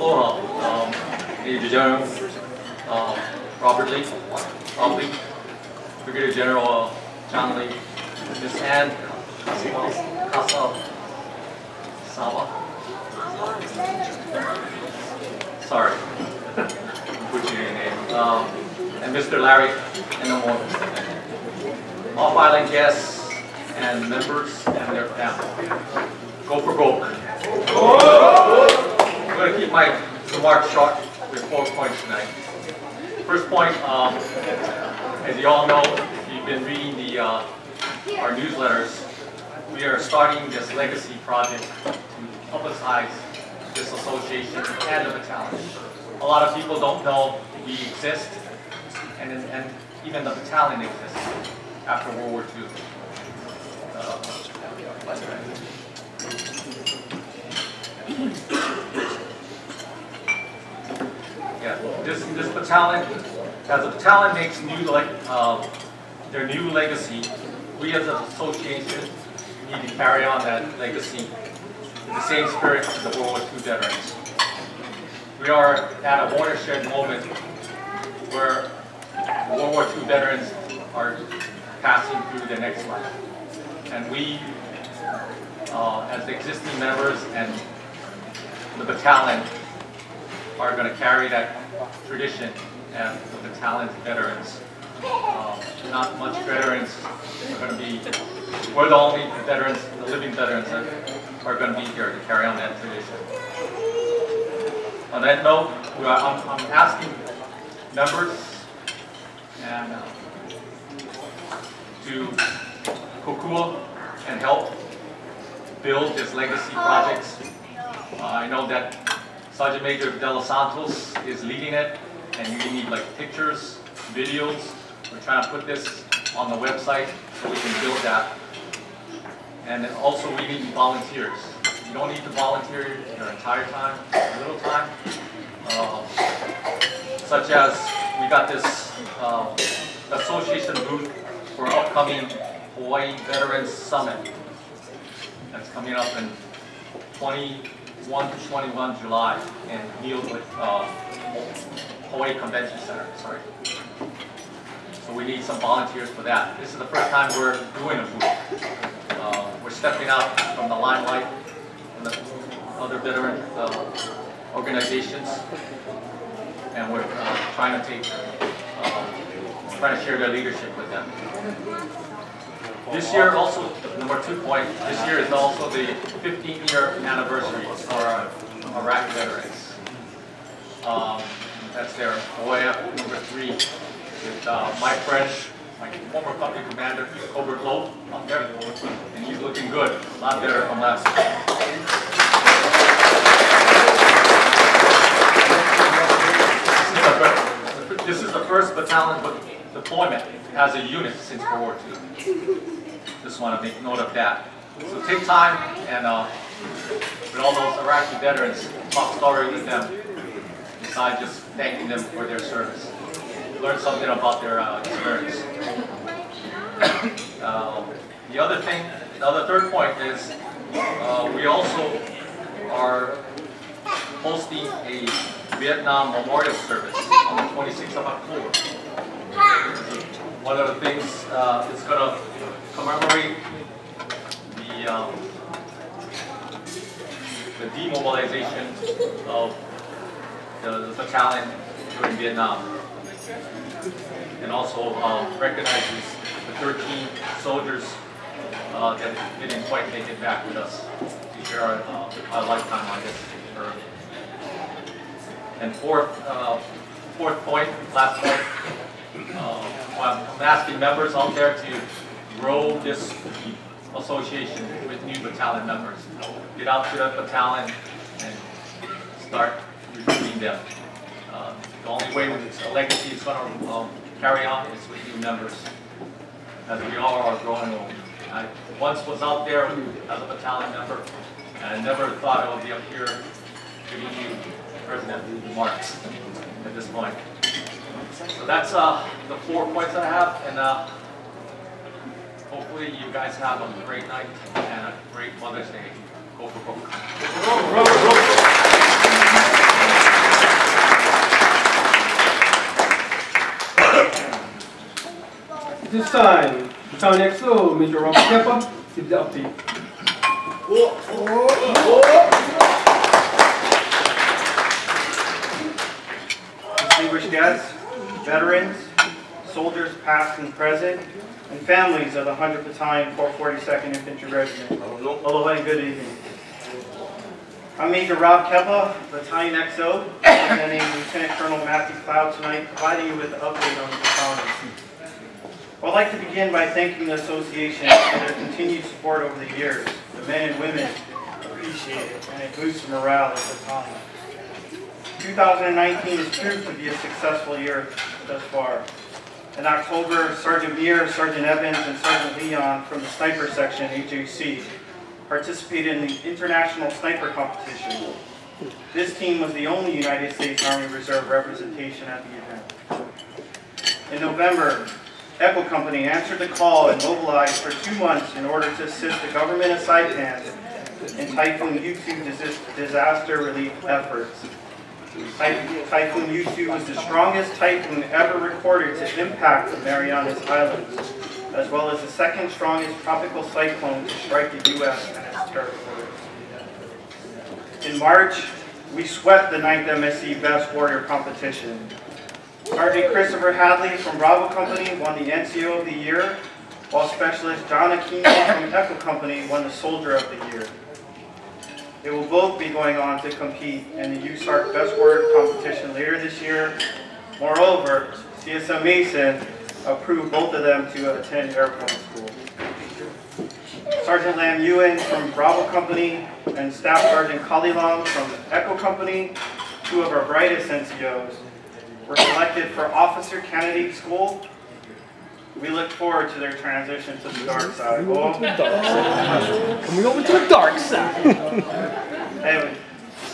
Aloha, Major General Robert Lee, Brigadier General John Lee, Miss Ann Kasawa. Sorry, I'm butchering your name. And Mr. Larry Enamor. All filing guests and members and their family. Go for broke. I'm going to keep my remarks short with 4 points tonight. First point, as you all know, if you've been reading our newsletters, we are starting this legacy project to publicize this association and the battalion. A lot of people don't know we exist, and even the battalion exists after World War II. Yeah, this battalion, as the battalion makes their new legacy, we as an association need to carry on that legacy in the same spirit of the World War II veterans. We are at a watershed moment where World War II veterans are passing through their next life. And we, as the existing members and the battalion, are going to carry that tradition and the battalion's veterans. Not much veterans are going to be, we're the only veterans, the living veterans that are going to be here to carry on that tradition. On that note, I'm asking members and to kokua and help build this legacy projects. I know that Sergeant Major De Los Santos is leading it, and you need like pictures, videos. We're trying to put this on the website so we can build that. And then also we need volunteers. You don't need to volunteer your entire time, a little time. Such as we got this association booth for upcoming Hawaii Veterans Summit. That's coming up in 21 to 21 July in Hawaii Convention Center. Sorry. So we need some volunteers for that. This is the first time we're doing a booth. We're stepping out from the limelight and the other veteran organizations, and we're trying to share their leadership with them. This year also, number 2 point, this year is also the 15-year anniversary for our Iraq veterans. That's their OAF number 3 with my friend, my former company commander, Cobra Lowe, up there, and he's looking good, a lot better from last year. This is the first battalion deployment as a unit since World War II. Just want to make note of that. So take time and with all those Iraqi veterans, talk story with them, besides just thanking them for their service. Learn something about their experience. The other third point is we also are hosting a Vietnam Memorial Service on the 26th of October. One of the things is going to commemorate the demobilization of the battalion during Vietnam, and also recognizes the 13 soldiers that didn't quite make it back with us to share our lifetime on this earth. And fourth point, last point, I'm asking members out there to grow this association with new battalion members. Get out to the battalion and start recruiting them. The only way the legacy is going to carry on is with new members, as we all are growing old. I once was out there as a battalion member, and I never thought I would be up here giving you President remarks at this point. So that's the 4 points that I have, and hopefully you guys have a great night and a great Mother's Day. Go for broke. this time, Battalion XO, Major Robert Keppa, give the update. Distinguished guests, veterans, soldiers past and present, and families of the 100th Battalion, 442nd Infantry Regiment. Aloha and good evening. I'm Major Rob Keppa, Battalion XO, representing Lieutenant Colonel Matthew Cloud tonight, providing you with an update on the battalion. I'd like to begin by thanking the association for their continued support over the years. The men and women appreciate it, and it boosts morale of the battalion. 2019 has proved to be a successful year thus far. In October, Sergeant Muir, Sergeant Evans, and Sergeant Leon from the Sniper Section, HAC, participated in the International Sniper Competition. This team was the only United States Army Reserve representation at the event. In November, Echo Company answered the call and mobilized for 2 months in order to assist the government of Saipan in Typhoon U2 disaster relief efforts. Typhoon U2 was the strongest typhoon ever recorded to impact the Marianas Islands, as well as the second strongest tropical cyclone to strike the U.S. and its territories. In March, we swept the 9th MSC Best Warrior competition. Sergeant Christopher Hadley from Bravo Company won the NCO of the Year, while Specialist John Aquino from Echo Company won the Soldier of the Year. They will both be going on to compete in the USARC Best Warrior competition later this year. Moreover, GFBAssn approved both of them to attend airborne school. Sergeant Lam Ewan from Bravo Company and Staff Sergeant Kalilam from Echo Company, 2 of our brightest NCOs, were selected for Officer Candidate School. We look forward to their transition to the dark side. Coming over to the dark side. Hey,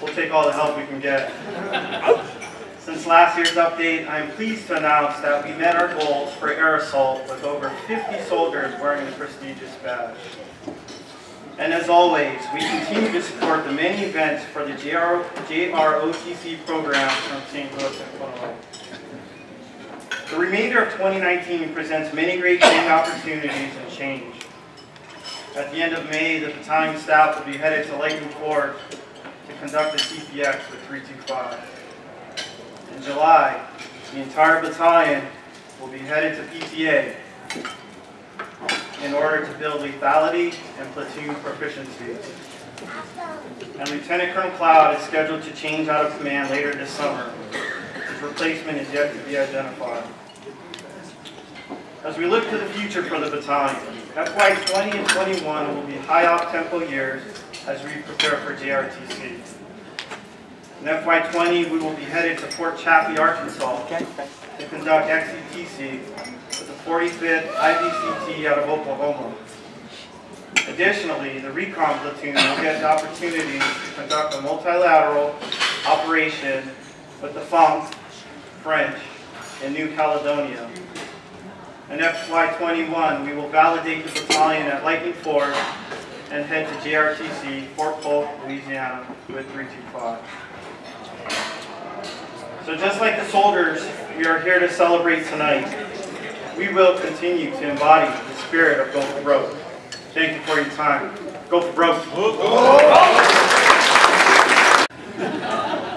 we'll take all the help we can get. Since last year's update, I am pleased to announce that we met our goals for air assault with over 50 soldiers wearing the prestigious badge. And as always, we continue to support the many events for the JROTC program from St. Louis and Illinois. The remainder of 2019 presents many great training opportunities and change. At the end of May, the battalion staff will be headed to Lightning Ford to conduct the CPX with 325. In July, the entire battalion will be headed to PTA in order to build lethality and platoon proficiency. And Lieutenant Colonel Cloud is scheduled to change out of command later this summer. His replacement is yet to be identified. As we look to the future for the battalion, FY 20 and 21 will be high up-tempo years as we prepare for JRTC. In FY 20, we will be headed to Fort Chaffee, Arkansas to conduct XCTC with the 45th IVCT out of Oklahoma. Additionally, the recon platoon will get the opportunity to conduct a multilateral operation with the FONC, French, in New Caledonia. In FY 21, we will validate the battalion at Lightning Ford and head to JRTC, Fort Polk, Louisiana, with 325. So just like the soldiers we are here to celebrate tonight, we will continue to embody the spirit of Go for Broke. Thank you for your time. Go for Broke.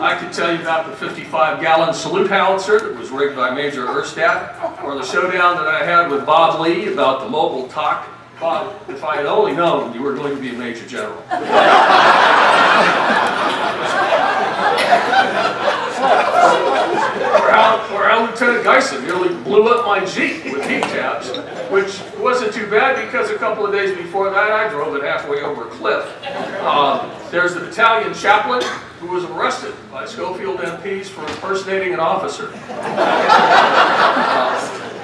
I could tell you about the 55-gallon salute howitzer that was rigged by Major Erstadt, or the showdown that I had with Bob Lee about the mobile TOC. Bob, if I had only known you were going to be a Major General. Or how Lieutenant Geisen nearly blew up my Jeep with heat tabs, which wasn't too bad because a couple of days before that I drove it halfway over a cliff. There's the battalion chaplain who was arrested by Schofield MPs for impersonating an officer.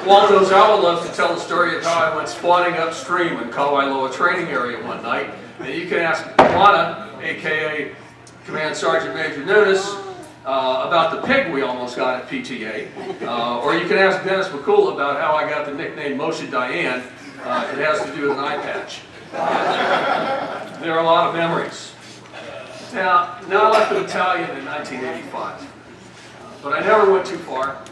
Juan Ozawa loves to tell the story of how I went spawning upstream in Kawailoa training area one night. And you can ask Juana, aka Command Sergeant Major Nunes, about the pig we almost got at PTA. Or you can ask Dennis McCool about how I got the nickname Moshe Dayan. It has to do with an eye patch. There are a lot of memories. Now I left the battalion in 1985, but I never went too far.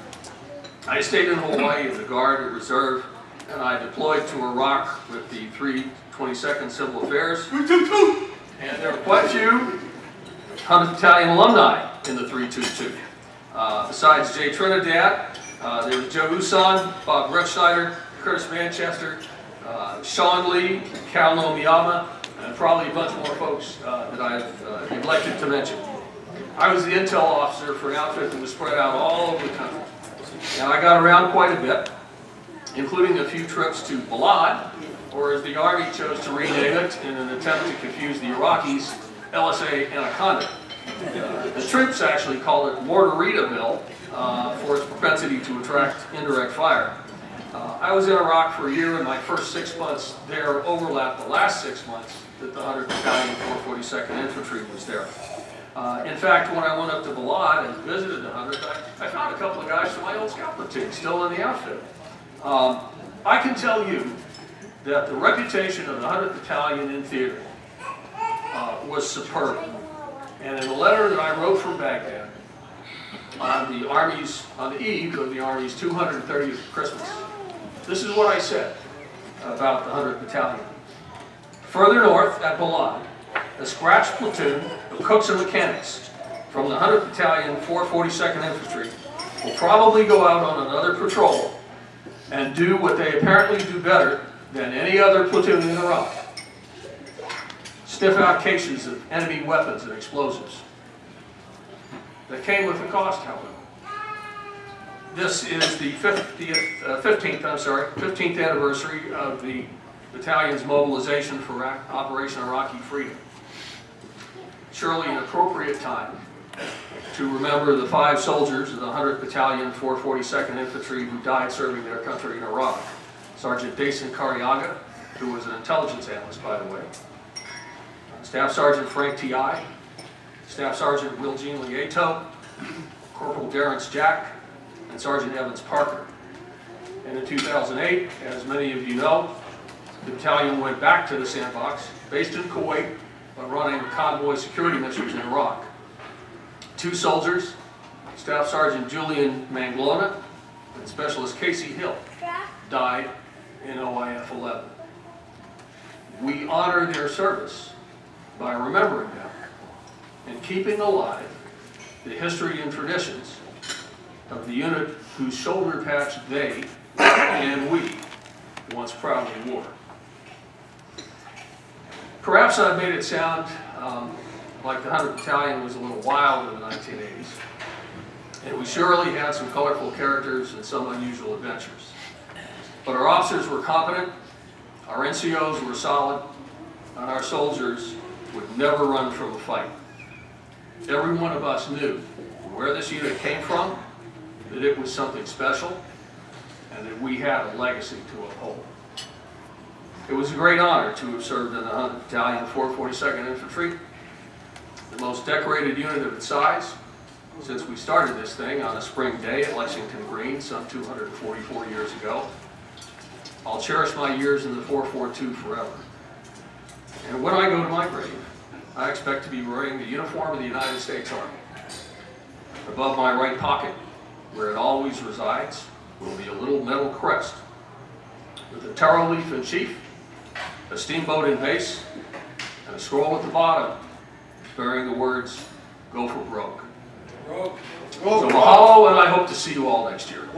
I stayed in Hawaii in the Guard and Reserve, and I deployed to Iraq with the 322nd Civil Affairs. And there are quite a few 100th Battalion alumni in the 322. Besides Jay Trinidad, there was Joe Usan, Bob Gretschneider, Curtis Manchester, Sean Lee, Cal Nomiyama, and probably a bunch more folks that I've neglected to mention. I was the intel officer for an outfit that was spread out all over the country. And I got around quite a bit, including a few trips to Balad, or as the Army chose to rename it in an attempt to confuse the Iraqis, LSA Anaconda. The troops actually called it Mortaritaville for its propensity to attract indirect fire. I was in Iraq for a year, and my first 6 months there overlapped the last 6 months that the 100th Battalion 442nd Infantry was there. In fact, when I went up to Balad and visited the 100th, I found a couple of guys from my old scout platoon still in the outfit. I can tell you that the reputation of the 100th Battalion in theater was superb. And in a letter that I wrote from Baghdad on the eve of the Army's 230th Christmas, this is what I said about the 100th Battalion. Further north at Balad, a scratch platoon of cooks and mechanics from the 100th Battalion 442nd Infantry will probably go out on another patrol and do what they apparently do better than any other platoon in Iraq. Sniff out cases of enemy weapons and explosives. That came with a cost, however. This is the 15th anniversary of the battalion's mobilization for Operation Iraqi Freedom. Surely an appropriate time to remember the 5 soldiers of the 100th Battalion 442nd Infantry who died serving their country in Iraq. Sergeant Dason Karyaga, who was an intelligence analyst, by the way. Staff Sergeant Frank T.I., Staff Sergeant Wiljean Lieto, Corporal Darrence Jack, and Sergeant Evans Parker. And in 2008, as many of you know, the battalion went back to the sandbox, based in Kuwait, but running convoy security missions in Iraq. 2 soldiers, Staff Sergeant Julian Manglona and Specialist Casey Hill, died in OIF 11. We honor their service by remembering them and keeping alive the history and traditions of the unit whose shoulder patch they and we once proudly wore. Perhaps I've made it sound like the 100th Battalion was a little wild in the 1980s, and we surely had some colorful characters and some unusual adventures. But our officers were competent, our NCOs were solid, and our soldiers would never run from a fight. Every one of us knew where this unit came from, that it was something special, and that we had a legacy to uphold. It was a great honor to have served in the 100th Battalion 442nd Infantry, the most decorated unit of its size since we started this thing on a spring day at Lexington Green some 244 years ago. I'll cherish my years in the 442 forever. And when I go to my grave, I expect to be wearing the uniform of the United States Army. Above my right pocket, where it always resides, will be a little metal crest with a taro leaf in chief, a steamboat in base, and a scroll at the bottom bearing the words, "Go for broke." So mahalo, and I hope to see you all next year.